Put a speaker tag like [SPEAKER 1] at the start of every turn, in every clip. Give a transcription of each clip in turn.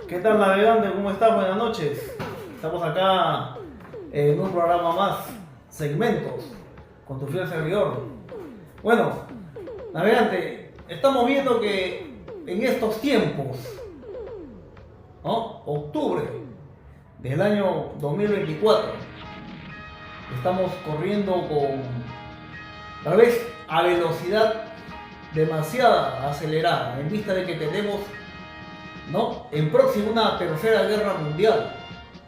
[SPEAKER 1] ¿Qué tal, navegante? ¿Cómo estás? Buenas noches. Estamos acá en un programa más, segmentos, con tu fiel servidor. Bueno, navegante, estamos viendo que en estos tiempos, ¿no? Octubre del año 2024, estamos corriendo con, tal vez, a velocidad demasiada acelerada, en vista de que tenemos, ¿no?, en próximo una tercera guerra mundial.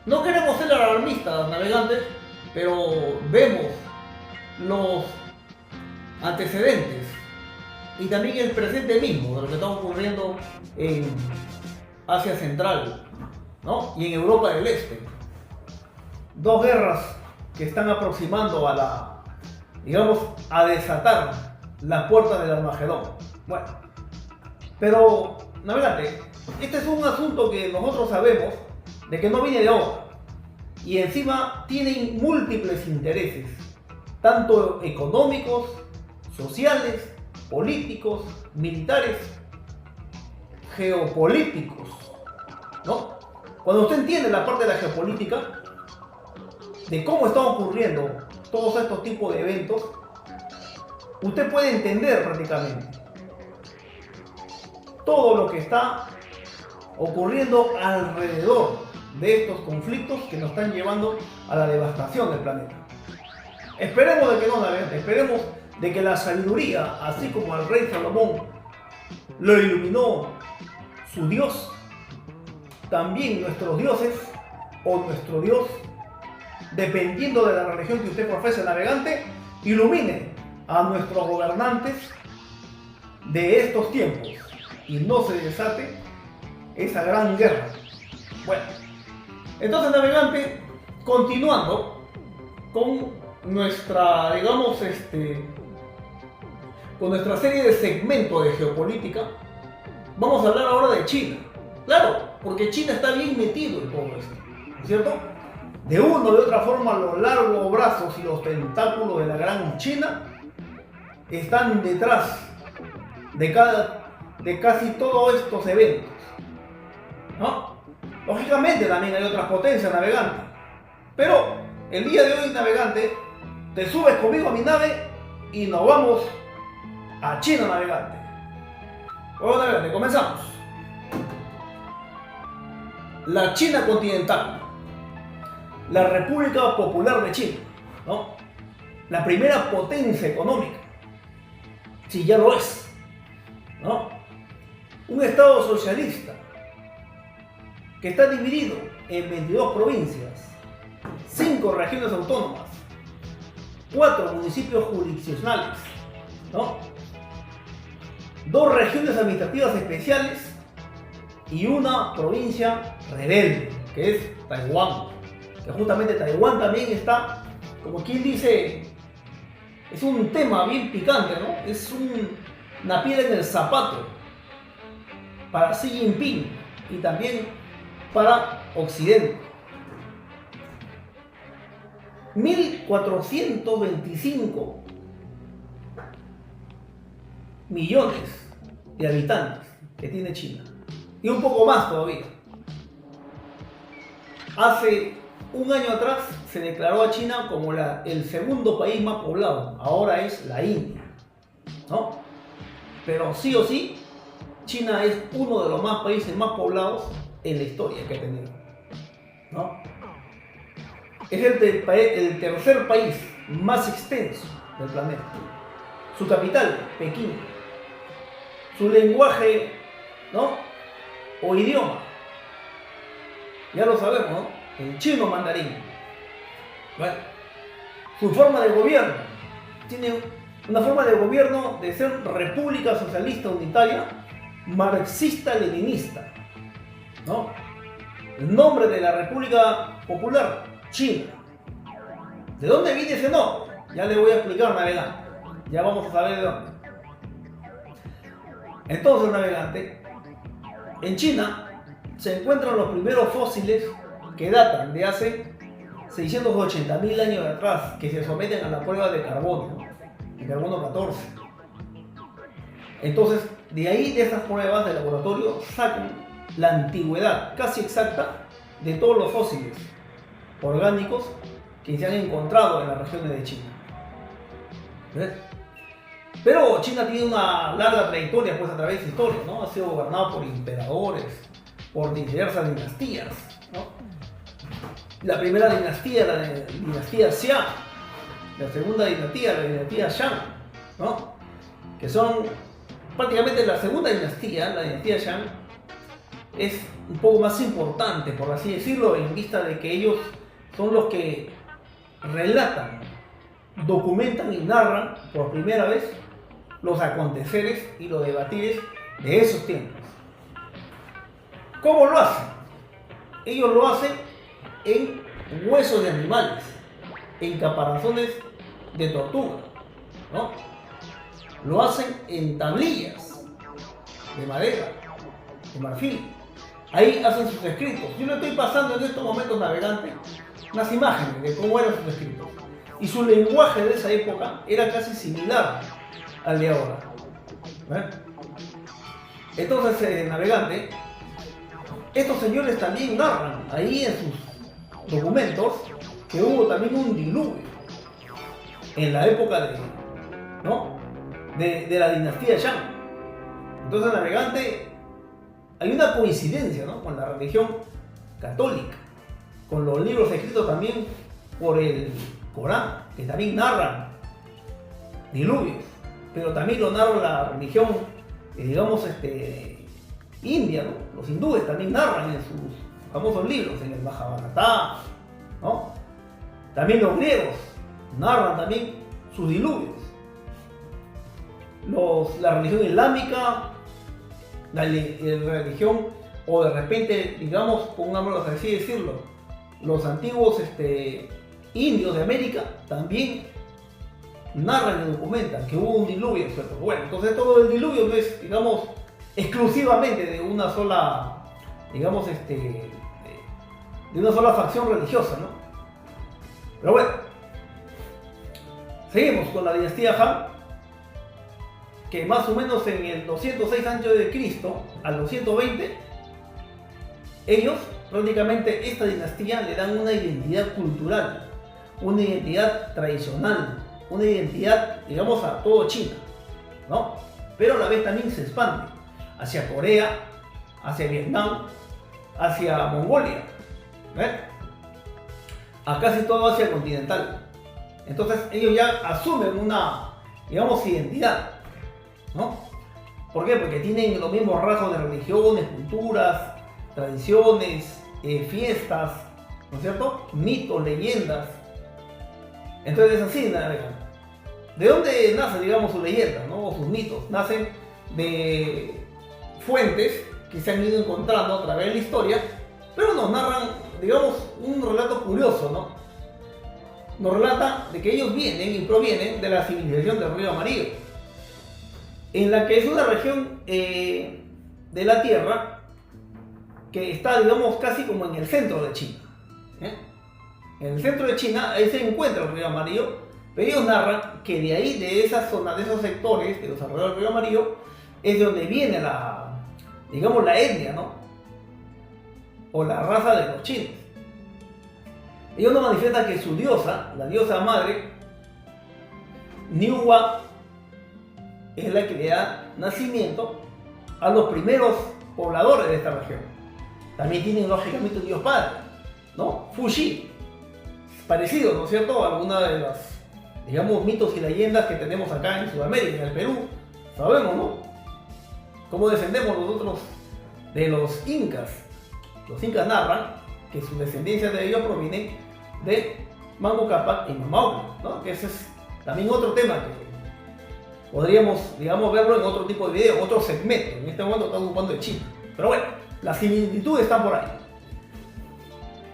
[SPEAKER 1] No queremos ser alarmistas, navegantes, pero vemos los antecedentes y también el presente mismo de lo que está ocurriendo en Asia Central, ¿no?, y en Europa del Este. Dos guerras que están aproximando a desatar las puertas del Armagedón. Bueno, pero, navegante, este es un asunto que nosotros sabemos de que no viene de ahora y encima tienen múltiples intereses, tanto económicos, sociales, políticos, militares, geopolíticos, ¿no? Cuando usted entiende la parte de la geopolítica, de cómo están ocurriendo todos estos tipos de eventos, usted puede entender prácticamente todo lo que está ocurriendo alrededor de estos conflictos que nos están llevando a la devastación del planeta. Esperemos de que no, esperemos de que la sabiduría, así como al rey Salomón lo iluminó su Dios, también nuestros dioses o nuestro Dios, dependiendo de la religión que usted profese, navegante, ilumine a nuestros gobernantes de estos tiempos y no se desate esa gran guerra. Bueno, entonces, navegante, continuando con nuestra, digamos, con nuestra serie de segmentos de geopolítica, vamos a hablar ahora de China. Claro, porque China está bien metido en todo esto, ¿cierto? De una o de otra forma, los largos brazos y los tentáculos de la gran China están detrás de casi todos estos eventos, ¿no? Lógicamente también hay otras potencias, navegante, pero el día de hoy, navegante, te subes conmigo a mi nave y nos vamos a China, navegante. Bueno, navegante, comenzamos. La China continental, la República Popular de China, ¿no?, la primera potencia económica, si ya lo es, ¿no?, un estado socialista que está dividido en 22 provincias, 5 regiones autónomas, 4 municipios jurisdiccionales, ¿no?, 2 regiones administrativas especiales y una provincia rebelde, que es Taiwán. Que justamente Taiwán también está, como quien dice, es un tema bien picante, ¿no? Es una piedra en el zapato para Xi Jinping y también para Occidente. 1.425 millones de habitantes que tiene China, y un poco más todavía. Hace un año atrás se declaró a China como el segundo país más poblado, ahora es la India, ¿no? Pero sí o sí, China es uno de los países más poblados en la historia que ha tenido, ¿no? Es el tercer país más extenso del planeta. Su capital, Pekín. Su lenguaje, ¿no?, o idioma, ya lo sabemos, ¿no?, el chino mandarín. Bueno, su forma de gobierno, tiene una forma de gobierno de ser república socialista unitaria, marxista-leninista, ¿no? El nombre de la República Popular China. ¿De dónde viene ese nombre? Ya le voy a explicar, navegante. Ya vamos a saber de dónde. Entonces, navegante, en China se encuentran los primeros fósiles que datan de hace 680.000 años de atrás, que se someten a la prueba de carbono, el carbono 14. Entonces, de ahí, de esas pruebas de laboratorio, sacan la antigüedad casi exacta de todos los fósiles orgánicos que se han encontrado en las regiones de China. ¿Ves? Pero China tiene una larga trayectoria pues, a través de su historia, ¿no? Ha sido gobernado por emperadores, por diversas dinastías, ¿no? La primera dinastía, la dinastía Xia, la segunda dinastía, la dinastía Shang, ¿no? Que son prácticamente la segunda dinastía, la dinastía Shang, es un poco más importante, por así decirlo, en vista de que ellos son los que relatan, documentan y narran por primera vez los aconteceres y los debatires de esos tiempos. ¿Cómo lo hacen? Ellos lo hacen en huesos de animales, en caparazones de tortuga, ¿no? Lo hacen en tablillas de madera, de marfil. Ahí hacen sus escritos. Yo le estoy pasando en estos momentos, navegante, unas imágenes de cómo eran sus escritos. Y su lenguaje de esa época era casi similar al de ahora. Entonces, navegante, estos señores también narran ahí en sus documentos que hubo también un diluvio en la época de la dinastía Shang. Entonces, navegante, hay una coincidencia, ¿no?, con la religión católica, con los libros escritos también por el Corán, que también narran diluvios, pero también lo narra la religión, digamos, india, ¿no? Los hindúes también narran en sus famosos libros, en el Mahabharata, ¿no? También los griegos narran también sus diluvios. La religión islámica, la religión, o de repente, digamos, pongámoslo así decirlo, los antiguos indios de América también narran y documentan que hubo un diluvio, ¿cierto? Bueno, entonces todo el diluvio no es, digamos, exclusivamente de una sola, digamos, de una sola facción religiosa, ¿no? Pero bueno, seguimos con la dinastía Han, que más o menos en el 206 a.C. al 220, ellos, prácticamente esta dinastía le dan una identidad cultural, una identidad tradicional, una identidad, digamos, a todo China, ¿no? Pero a la vez también se expande hacia Corea, hacia Vietnam, hacia Mongolia, ¿ves? A casi todo Asia continental. Entonces ellos ya asumen una, digamos, identidad, ¿no? ¿Por qué? Porque tienen los mismos rasgos de religiones, culturas, tradiciones, fiestas, ¿no es cierto? Mitos, leyendas. Entonces es así, ¿de dónde nacen, digamos, sus leyendas, ¿no? O sus mitos? Nacen de fuentes que se han ido encontrando a través de la historia, pero nos narran, digamos, un relato curioso, ¿no? Nos relata de que ellos vienen y provienen de la civilización del Río Amarillo, en la que es una región de la Tierra que está, digamos, casi como en el centro de China. En el centro de China, ahí se encuentra el Río Amarillo, pero ellos narran que de ahí, de esa zona, de esos sectores, de los alrededores del Río Amarillo, es de donde viene la, digamos, la etnia, ¿no? O la raza de los chinos. Ellos nos manifiestan que su diosa, la diosa madre, Niuwa, es la que le da nacimiento a los primeros pobladores de esta región. También tienen lógicamente un dios padre, ¿no? Fuxi, parecido, ¿no es cierto?, a alguna de las, digamos, mitos y leyendas que tenemos acá en Sudamérica, en el Perú. Sabemos, ¿no?, cómo descendemos nosotros de los incas. Los incas narran que su descendencia de ellos proviene de Manco Cápac y Mamaure, ¿no? Que ese es también otro tema que podríamos, digamos, verlo en otro tipo de video, otro segmento. En este momento estamos ocupando de China. Pero bueno, las similitudes están por ahí.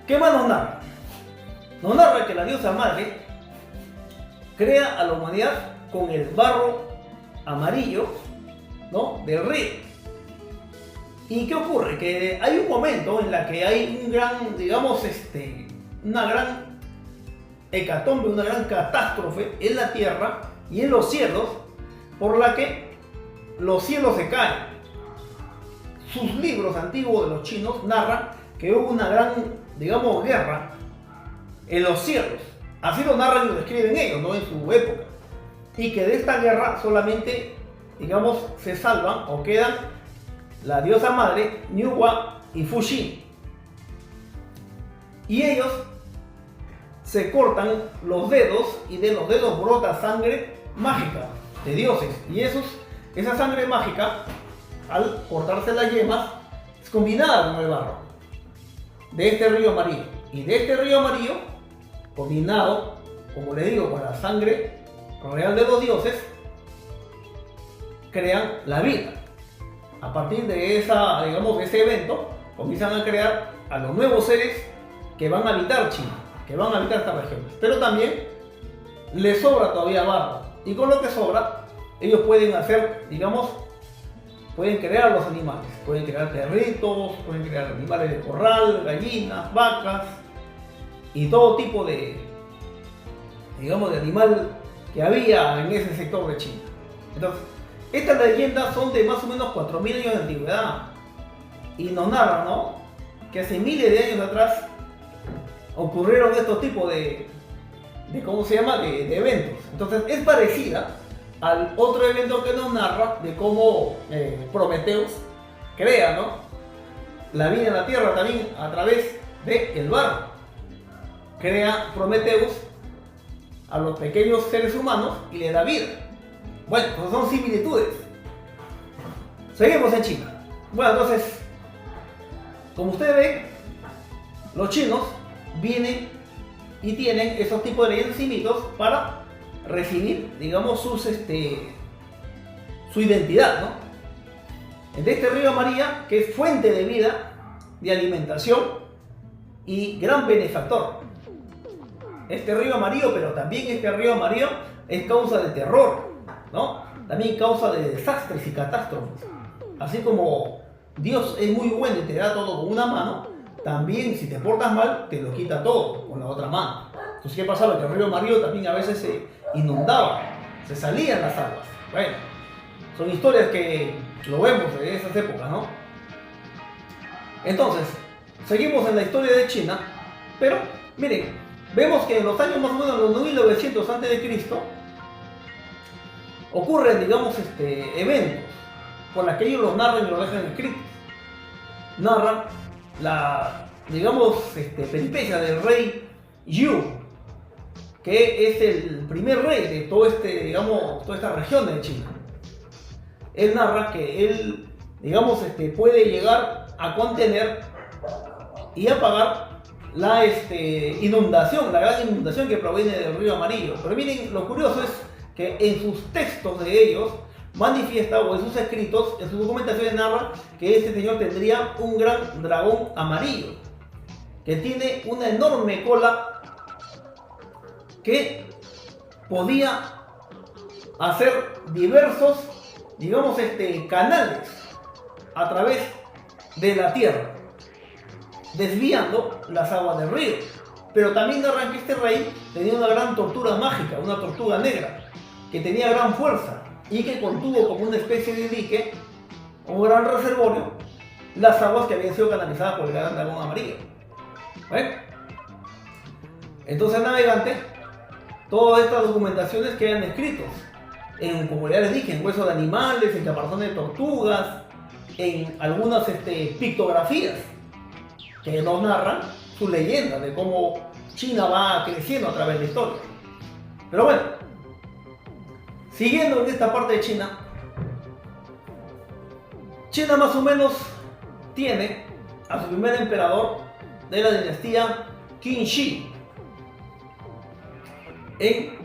[SPEAKER 1] ¿Qué más nos narra? Nos narra que la diosa madre crea a la humanidad con el barro amarillo, ¿no?, del río. ¿Y qué ocurre? Que hay un momento en la que hay un gran, digamos, una gran hecatombe, una gran catástrofe en la tierra y en los cielos, por la que los cielos se caen, sus libros antiguos de los chinos narran que hubo una gran, digamos, guerra en los cielos. Así lo narran y lo describen ellos, ¿no? En su época. Y que de esta guerra solamente, digamos, se salvan o quedan la diosa madre, Niuhua y Fuxi. Y ellos se cortan los dedos y de los dedos brota sangre mágica de dioses. Y esa sangre mágica, al cortarse las yemas, es combinada con el barro de este río amarillo. Y de este río amarillo, combinado, como le digo, con la sangre real de los dioses, crean la vida. A partir de digamos, de ese evento, comienzan a crear a los nuevos seres que van a habitar China, que van a habitar esta región. Pero también les sobra todavía barro. Y con lo que sobra, ellos pueden hacer, digamos, pueden crear los animales. Pueden crear perritos, pueden crear animales de corral, gallinas, vacas y todo tipo de, digamos, de animal que había en ese sector de China. Entonces, estas leyendas son de más o menos 4.000 años de antigüedad y nos narran, ¿no?, que hace miles de años atrás ocurrieron estos tipos de ¿cómo se llama?, de eventos. Entonces es parecida al otro evento que nos narra de cómo Prometeus crea, ¿no?, la vida en la tierra también a través del barro. Crea Prometeus a los pequeños seres humanos y le da vida. Bueno, pues son similitudes. Seguimos en China. Bueno, entonces, como ustedes ven, los chinos vienen y tienen esos tipos de leyendas y mitos para recibir, digamos, su identidad, ¿no? De este río María, que es fuente de vida, de alimentación y gran benefactor. Este río amarillo, pero también este río amarillo es causa de terror, ¿no? También causa de desastres y catástrofes. Así como Dios es muy bueno y te da todo con una mano, también si te portas mal, te lo quita todo con la otra mano. Entonces, ¿qué pasaba? Que el río amarillo también a veces se inundaba, se salían las aguas. Bueno, son historias que lo vemos de esas épocas, ¿no? Entonces, seguimos en la historia de China, pero miren, vemos que en los años más o menos los 1900 a.C. ocurren, digamos, eventos por los que ellos los narran y los dejan escritos. Narran la, digamos, peripecia del rey Yu, que es el primer rey de todo digamos, toda esta región de China. Él narra que él, digamos, puede llegar a contener y apagar la inundación, la gran inundación que proviene del río amarillo. Pero miren, lo curioso es que en sus textos de ellos manifiesta, o en sus escritos, en sus documentaciones narra que este señor tendría un gran dragón amarillo, que tiene una enorme cola que podía hacer diversos, digamos, canales a través de la tierra, desviando las aguas del río. Pero también narran que este rey tenía una gran tortuga mágica, una tortuga negra, que tenía gran fuerza y que contuvo como una especie de dique, un gran reservorio, las aguas que habían sido canalizadas por el gran dragón amarillo. ¿Ven? Entonces el navegante, todas estas documentaciones quedan escritos en, como ya les dije, en huesos de animales, en caparazones de tortugas, en algunas pictografías que nos narran su leyenda de cómo China va creciendo a través de la historia. Pero bueno, siguiendo en esta parte de China, China más o menos tiene a su primer emperador de la dinastía Qin Shi en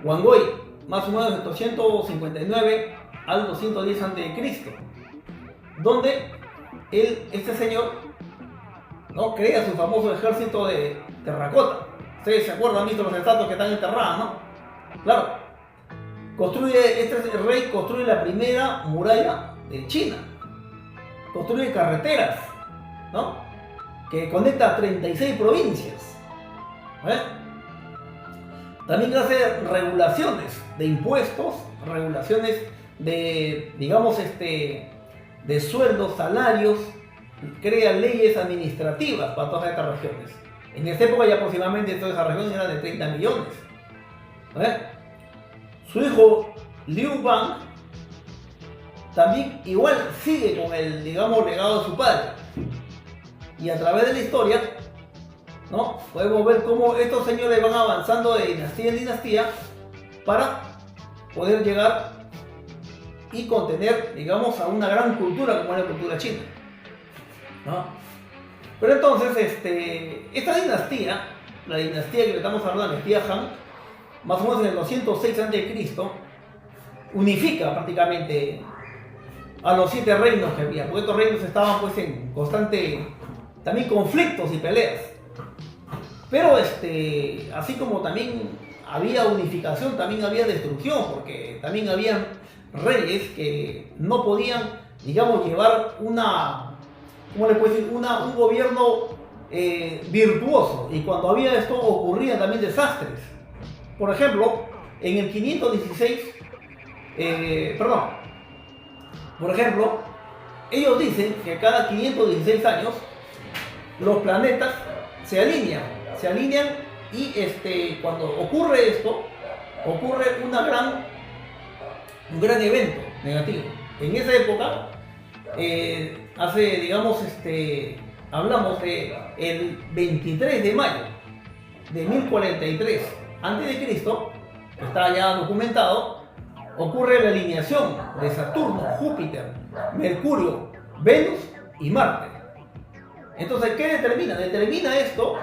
[SPEAKER 1] Wanggui, más o menos de 259 al 210 a.C., donde este señor, ¿no?, crea su famoso ejército de terracota. Ustedes se acuerdan, han visto los estatuas que están enterradas, ¿no? Claro. Este rey construye la primera muralla de China. Construye carreteras, ¿no?, que conecta a 36 provincias. ¿Ves? También hace regulaciones de impuestos, regulaciones de, digamos, de sueldos, salarios, crea leyes administrativas para todas estas regiones. En esta época ya aproximadamente todas esas regiones eran de 30 millones. Su hijo Liu Bang también igual sigue con el, digamos, legado de su padre. Y a través de la historia, ¿no?, podemos ver cómo estos señores van avanzando de dinastía en dinastía para poder llegar y contener, digamos, a una gran cultura como es la cultura china, ¿no? Pero entonces, esta dinastía, la dinastía que le estamos hablando, la dinastía Han, más o menos en el 206 a.C., unifica prácticamente a los 7 reinos que había, porque estos reinos estaban pues en constante también conflictos y peleas. Pero así como también había unificación, también había destrucción, porque también habían reyes que no podían, digamos, llevar una, ¿cómo le puedo decir?, un gobierno virtuoso, y cuando había esto ocurrían también desastres. Por ejemplo, en el 516, por ejemplo, ellos dicen que cada 516 años los planetas se alinean y cuando ocurre esto, ocurre un gran evento negativo. En esa época, hablamos de el 23 de mayo de 1043 a.C., está ya documentado, ocurre la alineación de Saturno, Júpiter, Mercurio, Venus y Marte. Entonces, ¿qué determina? Determina esto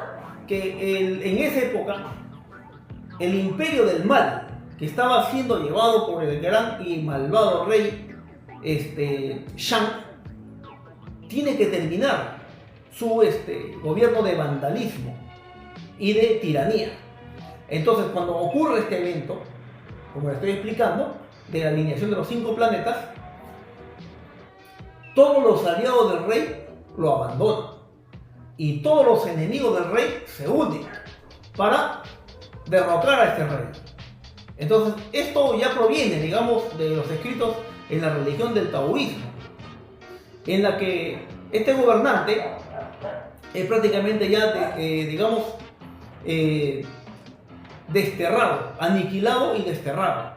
[SPEAKER 1] que en esa época el imperio del mal, que estaba siendo llevado por el gran y malvado rey Shang, tiene que terminar su gobierno de vandalismo y de tiranía. Entonces, cuando ocurre este evento, como le estoy explicando, de la alineación de los 5 planetas, todos los aliados del rey lo abandonan y todos los enemigos del rey se unen para derrocar a este rey. Entonces, esto ya proviene, digamos, de los escritos en la religión del taoísmo, en la que este gobernante es prácticamente ya, desterrado, aniquilado y desterrado.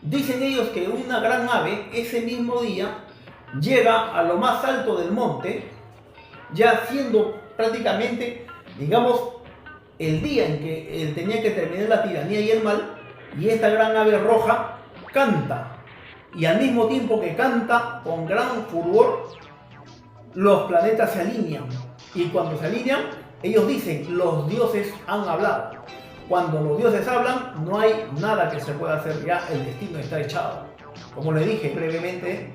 [SPEAKER 1] Dicen ellos que una gran ave ese mismo día llega a lo más alto del monte, ya siendo prácticamente, digamos, el día en que él tenía que terminar la tiranía y el mal, y esta gran ave roja canta, y al mismo tiempo que canta con gran furor, los planetas se alinean, y cuando se alinean, ellos dicen, los dioses han hablado. Cuando los dioses hablan, no hay nada que se pueda hacer, ya el destino está echado. Como le dije brevemente,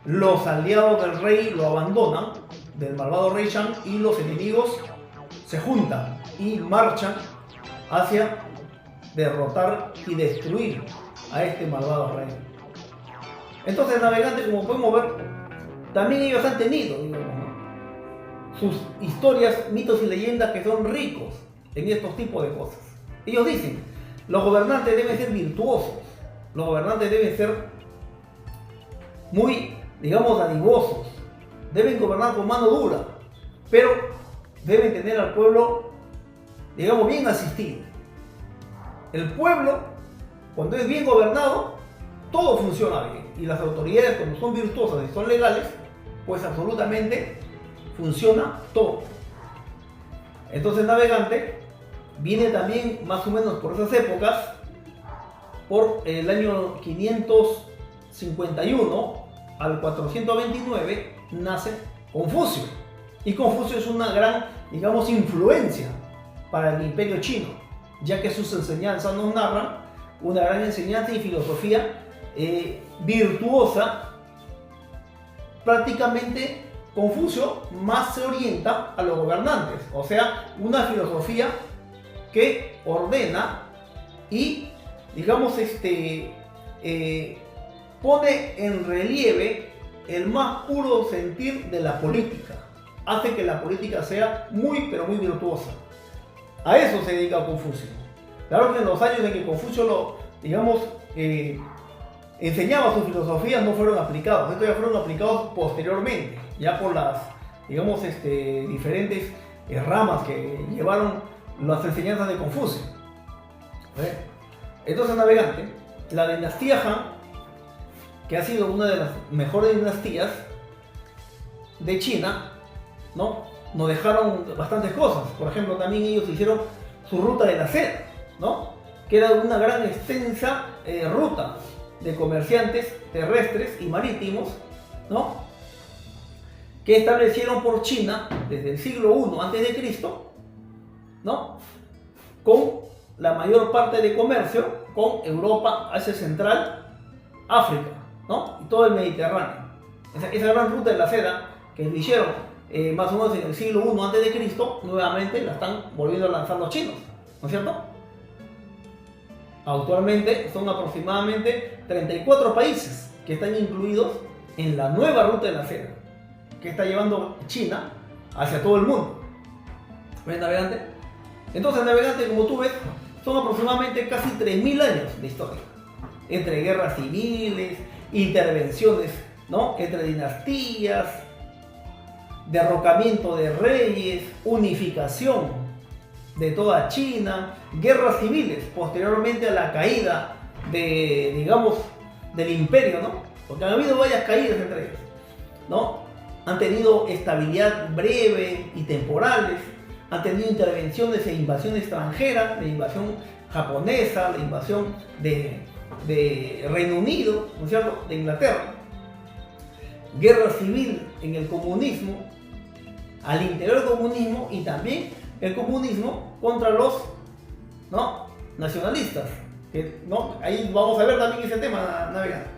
[SPEAKER 1] los aliados del rey lo abandonan, del malvado rey Shang, y los enemigos se juntan y marchan hacia derrotar y destruir a este malvado rey. Entonces, navegantes, como podemos ver, también ellos han tenido, sus historias, mitos y leyendas que son ricos en estos tipos de cosas. Ellos dicen, los gobernantes deben ser virtuosos, los gobernantes deben ser muy, digamos, dadivosos, deben gobernar con mano dura, pero deben tener al pueblo, digamos, bien asistido. El pueblo, cuando es bien gobernado, todo funciona bien, y las autoridades, cuando son virtuosas y son legales, pues absolutamente funciona todo. Entonces, navegante viene también más o menos por esas épocas, por el año 551 al 429, nace Confucio. Y Confucio es una gran, digamos, influencia para el imperio chino, ya que sus enseñanzas nos narran una gran enseñanza y filosofía virtuosa. Prácticamente Confucio más se orienta a los gobernantes, o sea, una filosofía que ordena y, digamos, pone en relieve el más puro sentir de la política. Hace que la política sea muy, pero muy virtuosa. A eso se dedica Confucio. Claro que en los años en que Confucio enseñaba sus filosofías no fueron aplicados. Estos ya fueron aplicados posteriormente, ya por las, digamos, diferentes ramas que llevaron las enseñanzas de Confucio. Entonces, navegante, la dinastía Han, que ha sido una de las mejores dinastías de China, ¿no? Nos dejaron bastantes cosas. Por ejemplo, también ellos hicieron su ruta de la seda, ¿no? Que era una gran extensa ruta de comerciantes terrestres y marítimos, ¿no? Que establecieron por China desde el siglo I a.C., ¿no? Con la mayor parte de comercio con Europa, Asia Central, África, ¿no? Y todo el Mediterráneo. Esa gran ruta de la seda que lo hicieron más o menos en el siglo I a.C., nuevamente la están volviendo a lanzar los chinos, ¿no es cierto? Actualmente son aproximadamente 34 países que están incluidos en la nueva ruta de la seda que está llevando China hacia todo el mundo. ¿Ves, navegante? Entonces, navegante, como tú ves, son aproximadamente casi 3.000 años de historia, entre guerras civiles, intervenciones, ¿no? Entre dinastías, derrocamiento de reyes, unificación de toda China, guerras civiles posteriormente a la caída de, digamos, del imperio, ¿no? Porque han habido varias caídas entre ellos, ¿no? Han tenido estabilidad breve y temporales, han tenido intervenciones e invasión extranjera, la invasión japonesa, la invasión de Reino Unido, ¿no es cierto?, de Inglaterra, guerra civil en el comunismo, al interior del comunismo, y también el comunismo contra los, ¿no?, nacionalistas, que, ¿no? Ahí vamos a ver también ese tema, navegante.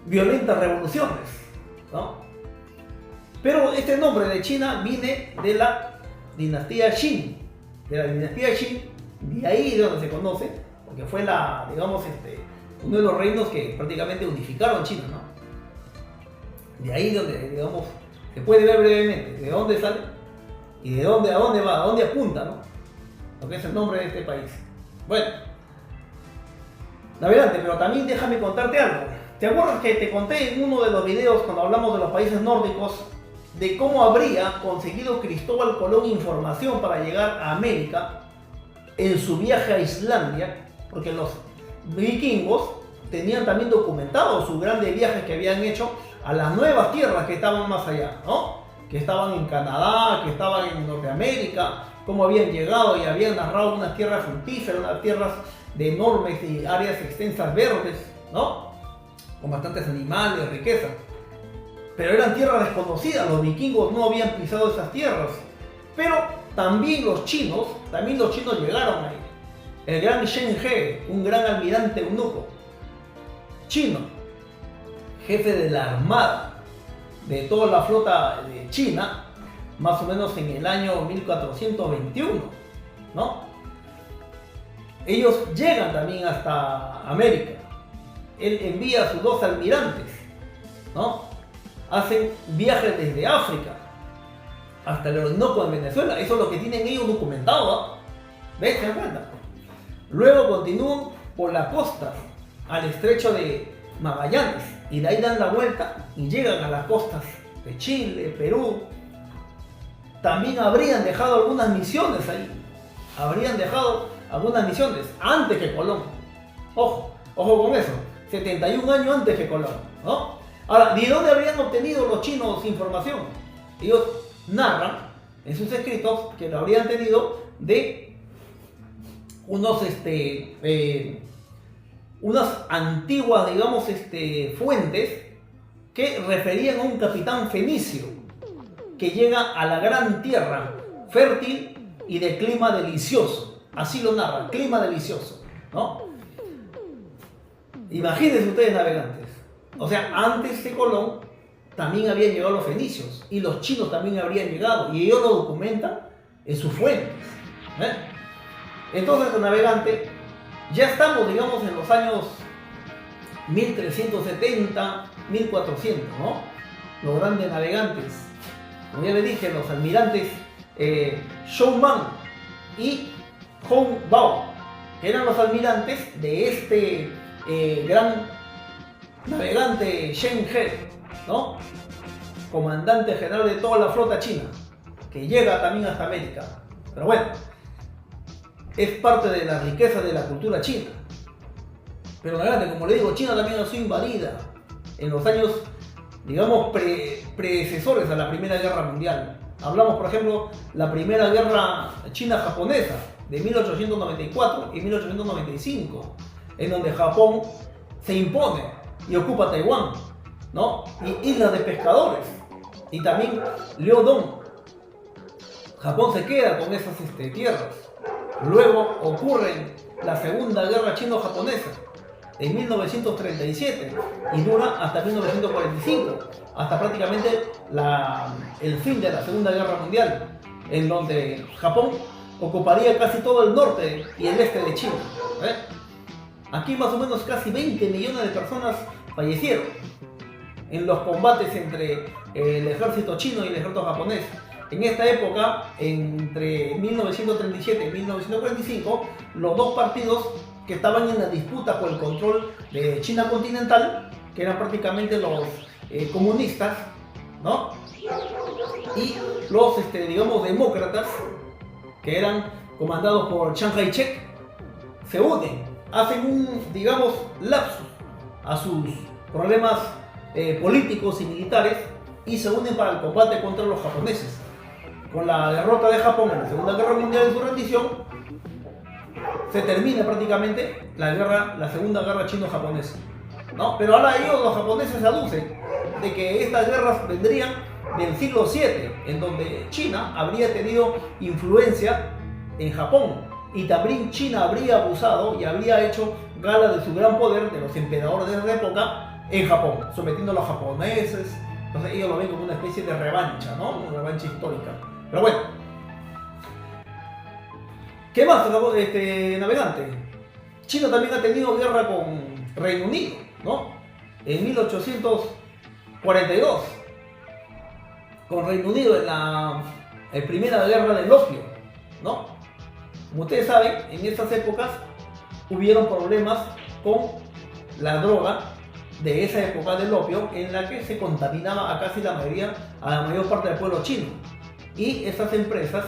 [SPEAKER 1] Violentas revoluciones, ¿no? Pero este nombre de China viene de la dinastía Qin, de ahí de donde se conoce, porque fue la, digamos, uno de los reinos que prácticamente unificaron China, ¿no? De ahí donde, digamos, se puede ver brevemente de dónde sale y de dónde, a dónde va, a dónde apunta, ¿no? Lo que es el nombre de este país. Bueno, navegante, pero también déjame contarte algo. ¿Te acuerdas que te conté en uno de los videos cuando hablamos de los países nórdicos de cómo habría conseguido Cristóbal Colón información para llegar a América en su viaje a Islandia? Porque los vikingos tenían también documentados sus grandes viajes que habían hecho a las nuevas tierras que estaban más allá, ¿no? Que estaban en Canadá, que estaban en Norteamérica, cómo habían llegado y habían narrado unas tierras fructíferas, unas tierras de enormes y áreas extensas verdes, ¿no? Con bastantes animales, riqueza. Pero eran tierras desconocidas, los vikingos no habían pisado esas tierras. Pero también los chinos llegaron ahí. El gran Shen He, un gran almirante eunuco chino, jefe de la armada de toda la flota de China, más o menos en el año 1421, ¿no? Ellos llegan también hasta América. Él envía a sus 2 almirantes, ¿no? Hacen viajes desde África hasta el Orinoco en Venezuela. Eso es lo que tienen ellos documentado, ¿no? ¿Ves? ¿Se dan cuenta? Luego continúan por la costa al estrecho de Magallanes y de ahí dan la vuelta y llegan a las costas de Chile, Perú. También habrían dejado algunas misiones ahí. Habrían dejado algunas misiones antes que Colón. Ojo con eso. 71 años antes que Colón, ¿no? Ahora, ¿de dónde habrían obtenido los chinos información? Ellos narran en sus escritos que lo habrían tenido de unas antiguas, digamos, fuentes que referían a un capitán fenicio que llega a la gran tierra, fértil y de clima delicioso. Así lo narran, clima delicioso, ¿no? Imagínense ustedes, navegantes. O sea, antes de Colón también habían llegado los fenicios y los chinos también habrían llegado y ellos lo documentan en sus fuentes. Entonces, navegante, ya estamos, digamos, en los años 1370, 1400, ¿no? Los grandes navegantes, como ya les dije, los almirantes Zhou Man y Hong Bao, que eran los almirantes de gran navegante Shen He, ¿no? Comandante general de toda la flota china, que llega también hasta América. Pero bueno, es parte de la riqueza de la cultura china. Pero navegante, como le digo, China también ha sido invadida en los años, digamos, predecesores a la Primera Guerra Mundial. Hablamos, por ejemplo, la Primera Guerra China-Japonesa de 1894 y 1895, en donde Japón se impone y ocupa Taiwán, ¿no? Y islas de pescadores, y también Liaodong. Japón se queda con esas tierras. Luego ocurre la Segunda Guerra Chino-Japonesa en 1937 y dura hasta 1945, hasta prácticamente el fin de la Segunda Guerra Mundial, en donde Japón ocuparía casi todo el norte y el este de China. Aquí más o menos casi 20 millones de personas fallecieron en los combates entre el ejército chino y el ejército japonés. En esta época, entre 1937 y 1945, los dos partidos que estaban en la disputa por el control de China continental, que eran prácticamente los comunistas, ¿no? Y los, digamos, demócratas, que eran comandados por Chiang Kai-shek, se unen, hacen un, digamos, lapsus a sus problemas políticos y militares y se unen para el combate contra los japoneses. Con la derrota de Japón en la Segunda Guerra Mundial y su rendición, se termina prácticamente la Segunda Guerra Chino-Japonesa, ¿no? Pero ahora ellos, los japoneses, aducen de que estas guerras vendrían del siglo VII, en donde China habría tenido influencia en Japón y también China habría abusado y habría hecho gala de su gran poder de los emperadores de esa época en Japón, sometiendo a los japoneses. Entonces ellos lo ven como una especie de revancha, ¿no? Una revancha histórica. Pero bueno, ¿qué más, navegante? China también ha tenido guerra con Reino Unido, ¿no? En 1842, con Reino Unido en la primera guerra del opio, ¿no? Como ustedes saben, en esas épocas hubieron problemas con la droga de esa época del opio, en la que se contaminaba a casi a la mayor parte del pueblo chino. Y esas empresas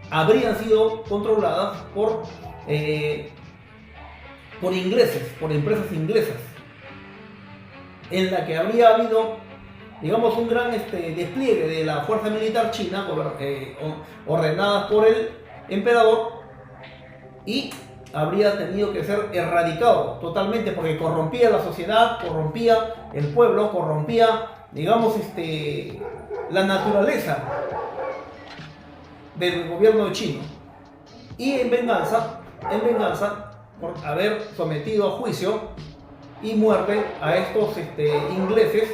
[SPEAKER 1] habrían sido controladas por ingleses, por empresas inglesas, en la que habría habido, digamos, un gran despliegue de la fuerza militar china, ordenadas por el emperador, y habría tenido que ser erradicado totalmente porque corrompía la sociedad, corrompía el pueblo, corrompía, digamos, la naturaleza del gobierno chino. Y en venganza por haber sometido a juicio y muerte a estos ingleses,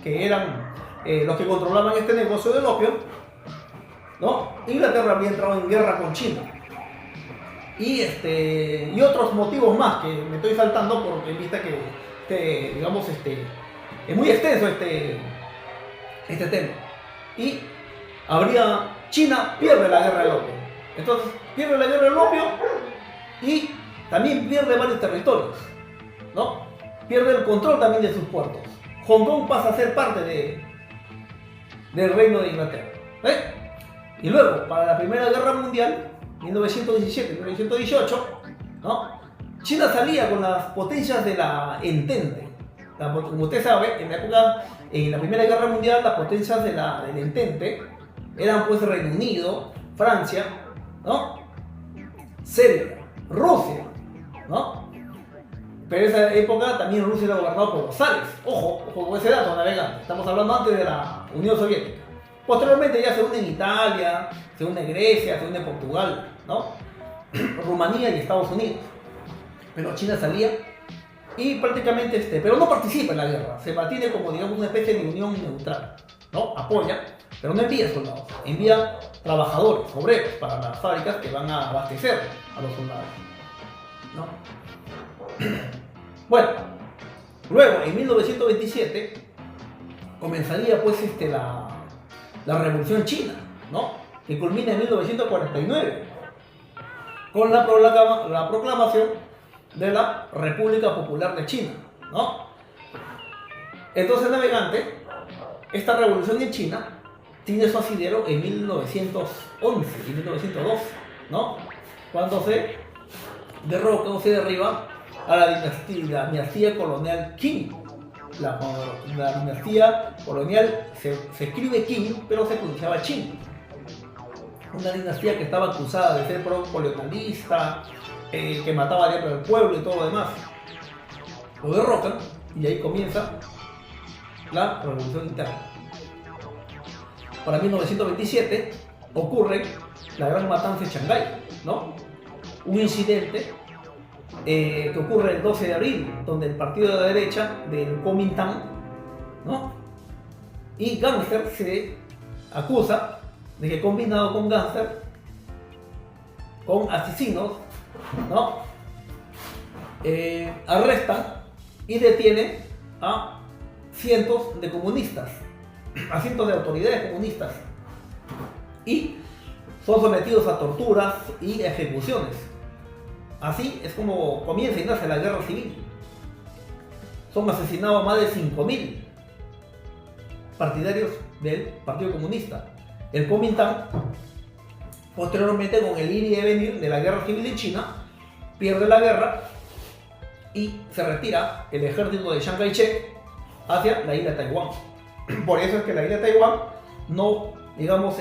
[SPEAKER 1] que eran los que controlaban este negocio del opio, ¿no? Inglaterra había entrado en guerra con China. Y otros motivos más que me estoy saltando porque en vista que digamos, es muy extenso este tema. Y China pierde la guerra del opio. Entonces pierde la guerra del opio y también pierde varios territorios, ¿no? Pierde el control también de sus puertos. Hong Kong pasa a ser parte del reino de Inglaterra, Y luego, para la Primera Guerra Mundial, 1917-1918, ¿no? China salía con las potencias de la Entente. Como usted sabe, en la Primera Guerra Mundial, las potencias del Entente eran pues Reino Unido, Francia, ¿no? Serbia, Rusia, ¿no? Pero en esa época también Rusia era gobernado por los zares. Ojo con ese dato, navegante. Estamos hablando antes de la Unión Soviética. Posteriormente ya se une Italia, se une Grecia, se une Portugal, ¿no? Rumanía y Estados Unidos. Pero China salía y prácticamente, pero no participa en la guerra. Se mantiene como, digamos, una especie de unión neutral, ¿no? Apoya, pero no envía soldados. Envía trabajadores, obreros, para las fábricas que van a abastecer a los soldados, ¿no? Bueno, luego en 1927 comenzaría pues la Revolución China, ¿no? Que culmina en 1949 con la proclamación de la República Popular de China, ¿no? Entonces, navegante, esta revolución en China tiene su asidero en 1911 y 1912, ¿no? Cuando se derroca o se derriba a la dinastía colonial Qing. La dinastía colonial se escribe Qing, pero se pronunciaba Qing. Una dinastía que estaba acusada de ser colonialista, que mataba dentro del pueblo y todo lo demás. Lo derrocan y ahí comienza la revolución interna. Para 1927 ocurre la gran matanza de Shanghái, ¿no? Un incidente que ocurre el 12 de abril, donde el partido de la derecha del Kuomintang, ¿no? Y Gangster se acusa de que combinado con Gangster, con asesinos, ¿no? Arrestan y detienen a cientos de comunistas, a cientos de autoridades comunistas, y son sometidos a torturas y ejecuciones. Así es como comienza y nace la guerra civil. Son asesinados más de 5.000 partidarios del Partido Comunista. El Kuomintang, posteriormente, con el ir y venir de la guerra civil en China, pierde la guerra y se retira el ejército de Chiang Kai-shek hacia la isla de Taiwán. Por eso es que la isla de Taiwán no, digamos,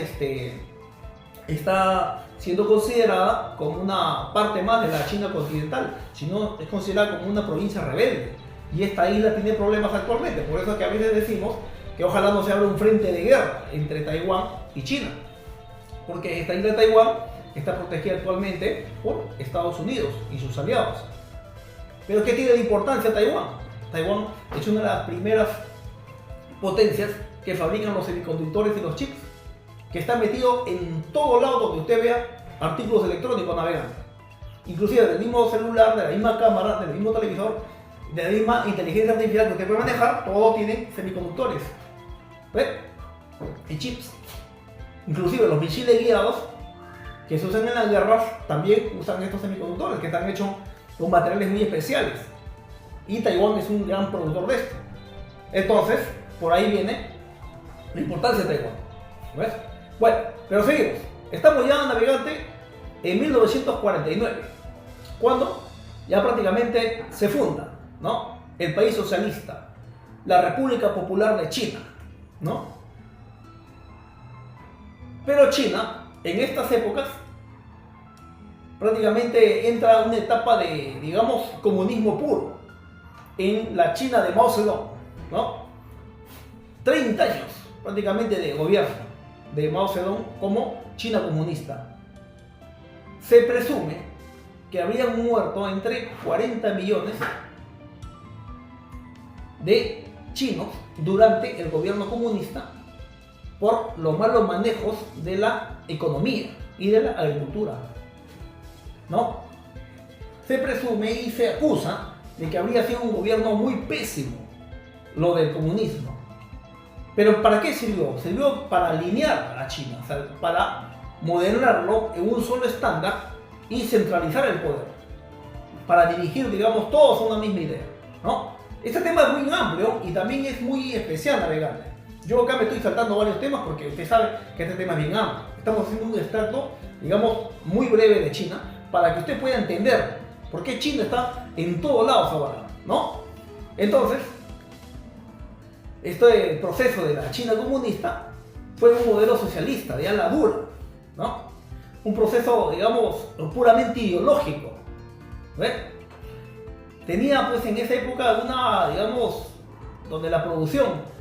[SPEAKER 1] está siendo considerada como una parte más de la China continental, sino es considerada como una provincia rebelde. Y esta isla tiene problemas actualmente, por eso es que a veces decimos que ojalá no se abra un frente de guerra entre Taiwán y China, porque esta isla de Taiwán está protegida actualmente por Estados Unidos y sus aliados. Pero ¿qué tiene de importancia Taiwán? Taiwán es una de las primeras potencias que fabrican los semiconductores y los chips, que está metido en todo lado donde usted vea artículos electrónicos navegando. Inclusive del mismo celular, de la misma cámara, del mismo televisor, de la misma inteligencia artificial que usted puede manejar, todo tiene semiconductores, ¿ves? Y chips. Inclusive los misiles guiados que se usan en las guerras también usan estos semiconductores que están hechos con materiales muy especiales. Y Taiwán es un gran productor de esto. Entonces, por ahí viene la importancia de Taiwán, ¿ves? Bueno, pero seguimos. Estamos ya, navegante, en 1949, cuando ya prácticamente se funda, ¿no?, el país socialista, la República Popular de China, ¿no? Pero China, en estas épocas, prácticamente entra en una etapa de, digamos, comunismo puro, en la China de Mao Zedong, ¿no? 30 años prácticamente de gobierno de Mao Zedong como China comunista. Se presume que habrían muerto entre 40 millones de chinos durante el gobierno comunista por los malos manejos de la economía y de la agricultura, ¿no? Se presume y se acusa de que habría sido un gobierno muy pésimo lo del comunismo. Pero ¿para qué sirvió? Sirvió para alinear a China, o sea, para modelarlo en un solo estándar y centralizar el poder, para dirigir, digamos, todos a una misma idea, ¿no? Este tema es muy amplio y también es muy especial, navegante. Yo acá me estoy saltando varios temas porque usted sabe que este tema es bien amplio. Estamos haciendo un extracto, digamos, muy breve de China para que usted pueda entender por qué China está en todos lados ahora, ¿no? Entonces, este proceso de la China comunista fue un modelo socialista de ala dura, ¿no? Un proceso, digamos, puramente ideológico, ¿ves? Tenía, pues, en esa época una, digamos, donde la producción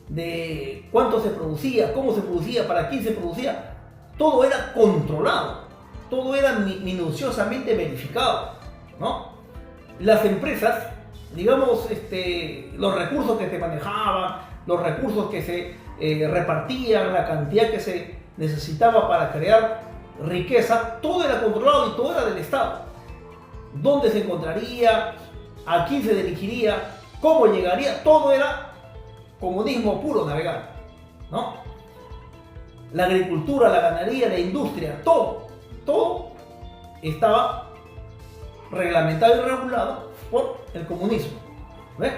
[SPEAKER 1] de cuánto se producía, cómo se producía, para quién se producía, todo era controlado, todo era minuciosamente verificado, ¿no? Las empresas, digamos, los recursos que se manejaban, los recursos que se repartían, la cantidad que se necesitaba para crear riqueza, todo era controlado y todo era del Estado. ¿Dónde se encontraría? ¿A quién se dirigiría? ¿Cómo llegaría? Todo era comunismo puro, navegar, ¿no? La agricultura, la ganadería, la industria, todo estaba reglamentado y regulado por el comunismo. ¿Ves?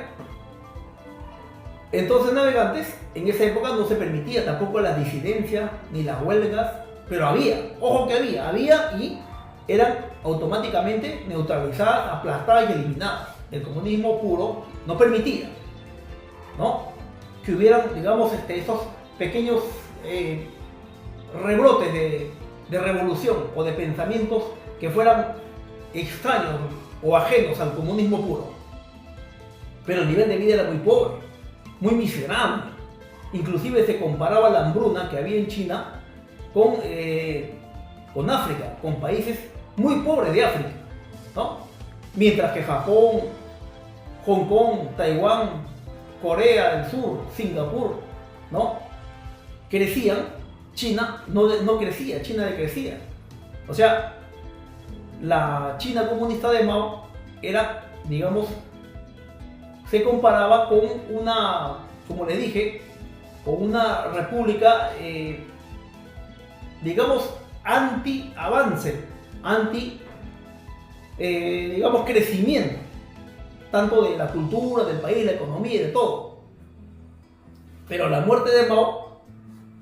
[SPEAKER 1] Entonces, navegantes, en esa época no se permitía tampoco las disidencias ni las huelgas, pero había, ojo que había y eran automáticamente neutralizadas, aplastadas y eliminadas. El comunismo puro no permitía, ¿no?, que hubieran, digamos, estos pequeños rebrotes de revolución o de pensamientos que fueran extraños o ajenos al comunismo puro. Pero el nivel de vida era muy pobre, muy miserable. Inclusive se comparaba la hambruna que había en China con África, con países muy pobres de África, ¿no? Mientras que Japón, Hong Kong, Taiwán, Corea del Sur, Singapur, ¿no?, crecían, China no crecía, China decrecía. O sea, la China comunista de Mao era, digamos, se comparaba con una, como le dije, con una república, digamos, anti-avance, digamos, crecimiento, tanto de la cultura, del país, la economía y de todo. Pero a la muerte de Mao,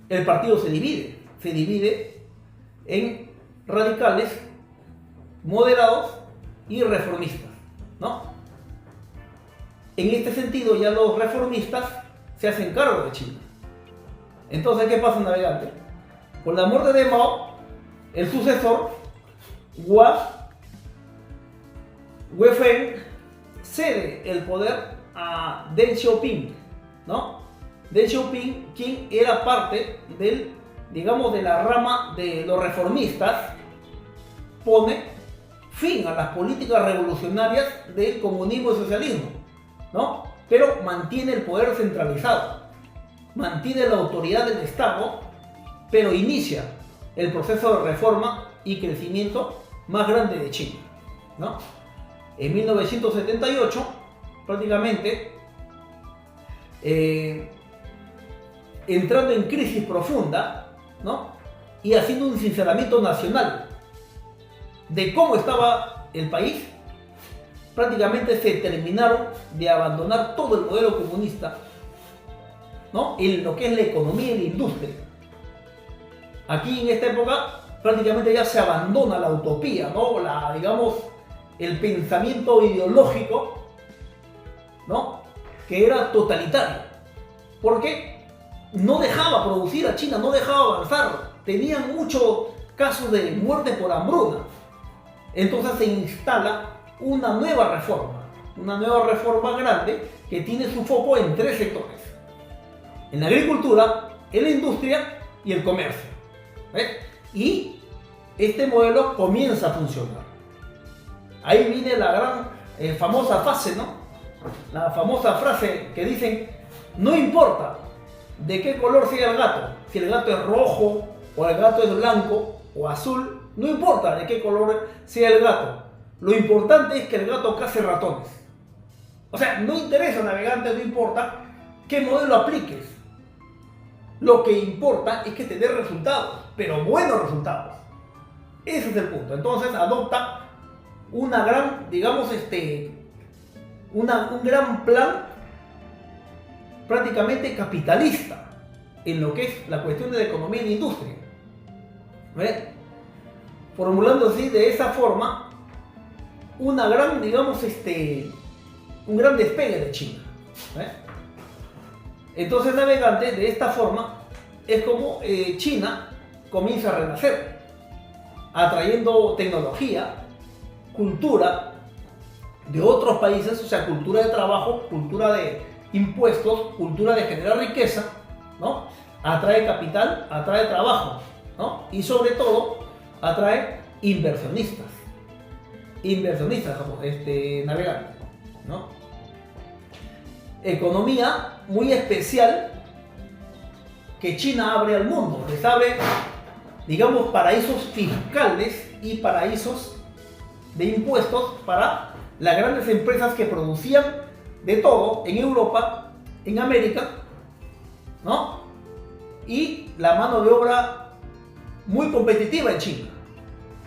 [SPEAKER 1] el partido se divide en radicales, moderados y reformistas, ¿no? En este sentido, ya los reformistas se hacen cargo de China. Entonces, ¿qué pasa, navegante? Con la muerte de Mao, el sucesor, Wei cede el poder a Deng Xiaoping, ¿no? Deng Xiaoping, quien era parte del, digamos, de la rama de los reformistas, pone fin a las políticas revolucionarias del comunismo y socialismo, ¿no? Pero mantiene el poder centralizado, mantiene la autoridad del Estado, pero inicia el proceso de reforma y crecimiento más grande de China, ¿no? En 1978, prácticamente, entrando en crisis profunda, ¿no?, y haciendo un sinceramiento nacional de cómo estaba el país, prácticamente se terminaron de abandonar todo el modelo comunista, ¿no?, en lo que es la economía y la industria. Aquí en esta época prácticamente ya se abandona la utopía, ¿no?, digamos, el pensamiento ideológico, ¿no?, que era totalitario, porque no dejaba producir a China, no dejaba avanzar, tenían muchos casos de muerte por hambruna. Entonces se instala una nueva reforma grande que tiene su foco en tres sectores: en la agricultura, en la industria y el comercio. ¿Ves? Y este modelo comienza a funcionar. Ahí viene la gran famosa fase, ¿no? La famosa frase que dicen: no importa de qué color sea el gato, si el gato es rojo o el gato es blanco o azul, no importa de qué color sea el gato, lo importante es que el gato cace ratones. O sea, no interesa, navegante, no importa qué modelo apliques, lo que importa es que te dé resultados, pero buenos resultados. Ese es el punto. Entonces adopta una gran, digamos, un gran plan prácticamente capitalista en lo que es la cuestión de la economía y la industria. ¿Ves? Formulando así, de esa forma, una gran, digamos, un gran despegue de China. ¿Ves? Entonces, navegante, de esta forma es como China comienza a renacer, atrayendo tecnología, cultura de otros países, o sea, cultura de trabajo, cultura de impuestos, cultura de generar riqueza, ¿no? Atrae capital, atrae trabajo, ¿no? Y sobre todo, atrae inversionistas, navegantes, ¿no? Economía muy especial que China abre al mundo, les abre, digamos, paraísos fiscales y paraísos de impuestos para las grandes empresas que producían de todo en Europa, en América, ¿no? Y la mano de obra muy competitiva en China.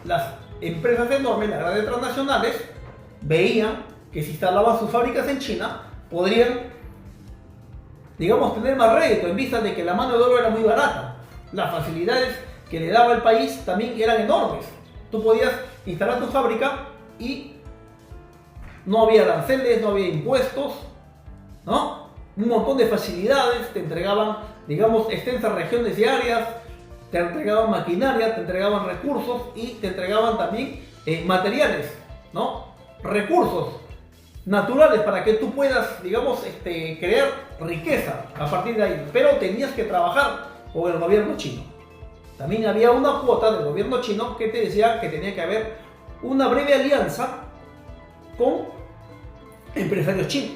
[SPEAKER 1] Las empresas enormes, las grandes transnacionales, veían que si instalaban sus fábricas en China, podrían, digamos, tener más rédito en vista de que la mano de obra era muy barata. Las facilidades que le daba el país también eran enormes. Tú podías instalar tu fábrica y no había aranceles, no había impuestos, ¿no? Un montón de facilidades, te entregaban, digamos, extensas regiones y áreas, te entregaban maquinaria, te entregaban recursos y te entregaban también materiales, ¿no? Recursos naturales para que tú puedas, digamos, crear riqueza a partir de ahí. Pero tenías que trabajar con el gobierno chino. También había una cuota del gobierno chino que te decía que tenía que haber una breve alianza con empresarios chinos.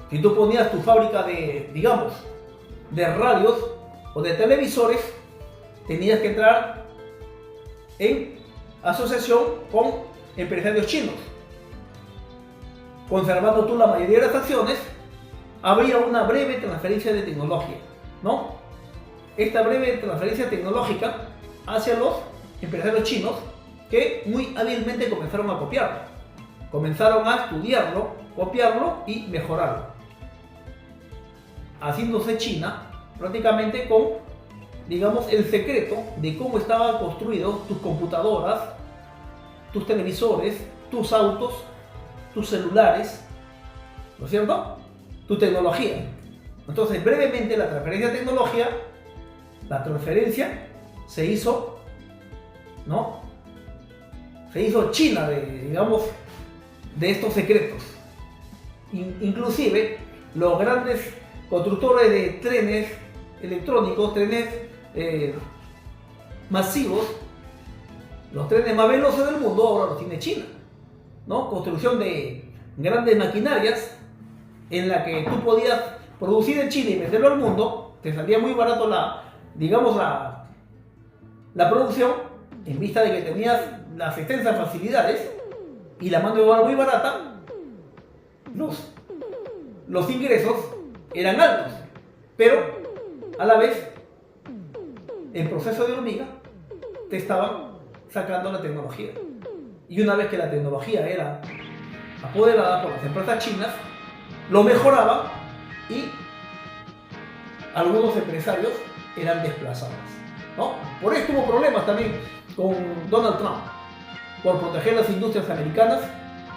[SPEAKER 1] Si tú ponías tu fábrica de, digamos, de radios o de televisores, tenías que entrar en asociación con empresarios chinos. Conservando tú la mayoría de las acciones, habría una breve transferencia de tecnología, ¿no? Esta breve transferencia tecnológica hacia los empresarios chinos que muy hábilmente comenzaron a copiarlo. Comenzaron a estudiarlo, copiarlo y mejorarlo. Haciéndose China prácticamente con, digamos, el secreto de cómo estaban construidos tus computadoras, tus televisores, tus autos, tus celulares, ¿no es cierto? Tu tecnología. Entonces, brevemente, la transferencia de tecnología, la transferencia se hizo, ¿no? Se hizo China, digamos, de estos secretos. Inclusive, los grandes constructores de trenes electrónicos, trenes masivos, los trenes más veloces del mundo ahora los tiene China, ¿no? Construcción de grandes maquinarias en la que tú podías producir en China y venderlo al mundo, te salía muy barato la producción, en vista de que tenías las extensas facilidades y la mano de obra muy barata. Los ingresos eran altos, pero a la vez, en proceso de hormiga, te estaban sacando la tecnología. Y una vez que la tecnología era apoderada por las empresas chinas, lo mejoraban y algunos empresarios eran desplazados, ¿no? Por eso hubo problemas también con Donald Trump, por proteger las industrias americanas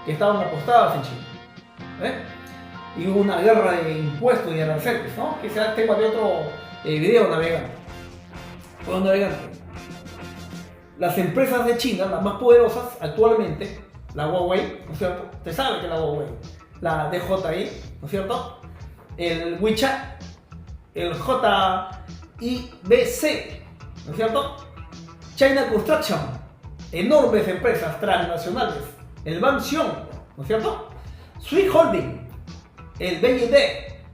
[SPEAKER 1] que estaban apostadas en China. Y hubo una guerra de impuestos y aranceles, ¿no? Que será tema de otro video navegante. Las empresas de China, las más poderosas actualmente, la Huawei, ¿no es cierto? Usted sabe que la Huawei, la DJI, ¿no es cierto? El WeChat, el JIBC, ¿no es cierto? China Construction, enormes empresas transnacionales, el Banxiong, ¿no es cierto? Swiss Holding, el BYD,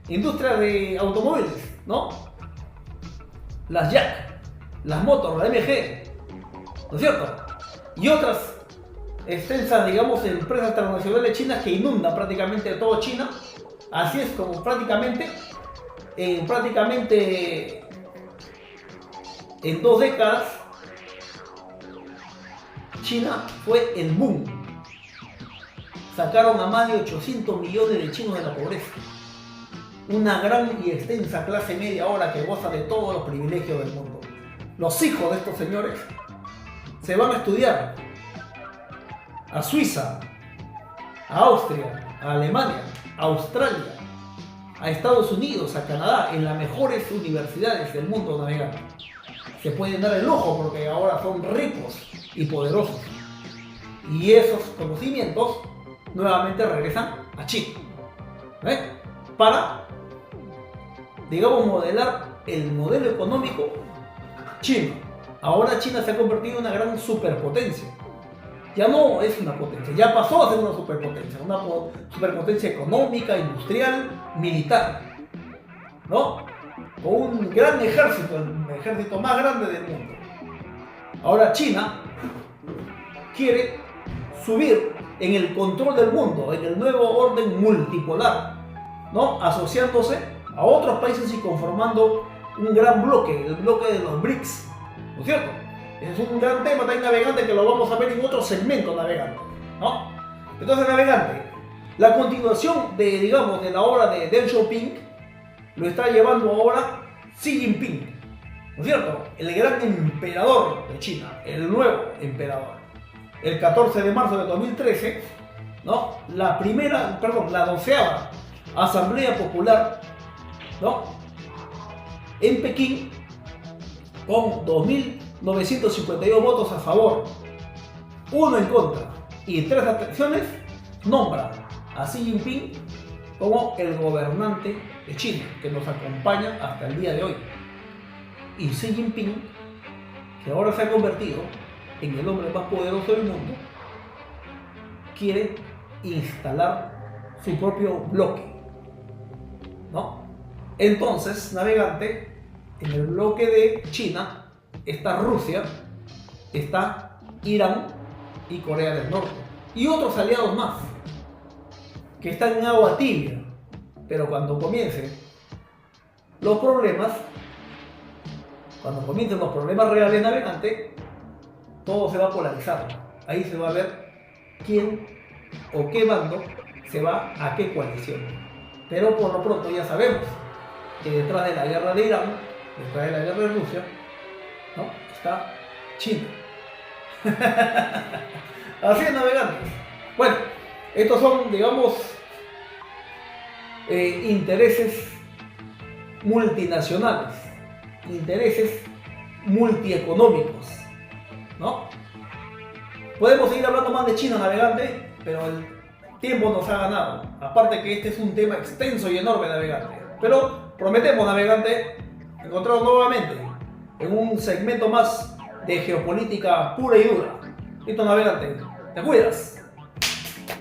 [SPEAKER 1] industria de automóviles, ¿no? Las Jack, las Motor, la MG, ¿no es cierto? Y otras extensas, digamos, empresas transnacionales chinas que inundan prácticamente todo China. Así es como prácticamente en 2 décadas China fue el boom. Sacaron a más de 800 millones de chinos de la pobreza. Una gran y extensa clase media ahora que goza de todos los privilegios del mundo. Los hijos de estos señores se van a estudiar a Suiza, a Austria, a Alemania, a Australia, a Estados Unidos, a Canadá, en las mejores universidades del mundo navegando. Se pueden dar el lujo porque ahora son ricos y poderosos. Y esos conocimientos nuevamente regresan a China, para, digamos, modelar el modelo económico chino. Ahora China se ha convertido en una gran superpotencia. Ya no es una potencia, ya pasó a ser una superpotencia económica, industrial, militar, ¿no? Con un gran ejército, el ejército más grande del mundo. Ahora China quiere subir en el control del mundo, en el nuevo orden multipolar, ¿no? Asociándose a otros países y conformando un gran bloque, el bloque de los BRICS, ¿no es cierto? Ese es un gran tema también, navegante, que lo vamos a ver en otro segmento, navegante, ¿no? Entonces, navegante, la continuación de, digamos, de la obra de Deng Xiaoping lo está llevando ahora Xi Jinping, ¿no es cierto? El gran emperador de China, el nuevo emperador. El 14 de marzo de 2013, ¿no? La 12ª Asamblea Popular, ¿no? En Pekín, con 2.952 votos a favor, 1 en contra y 3 abstenciones, nombra a Xi Jinping como el gobernante de China, que nos acompaña hasta el día de hoy. Y Xi Jinping, que ahora se ha convertido en el hombre más poderoso del mundo, quiere instalar su propio bloque, ¿no? Entonces, navegante, en el bloque de China está Rusia, está Irán y Corea del Norte, y otros aliados más, que están en agua tibia, pero cuando comiencen los problemas reales, navegante, todo se va a polarizar. Ahí se va a ver quién o qué bando se va a qué coalición. Pero por lo pronto ya sabemos que detrás de la guerra de Irán, detrás de la guerra de Rusia, ¿no?, está China. Así es, navegantes. Bueno, estos son, digamos, intereses multinacionales, intereses multieconómicos, ¿no? Podemos seguir hablando más de China, navegante, pero el tiempo nos ha ganado. Aparte que este es un tema extenso y enorme, navegante. Pero prometemos, navegante, encontrarnos nuevamente en un segmento más de geopolítica pura y dura. Listo, navegante, te cuidas.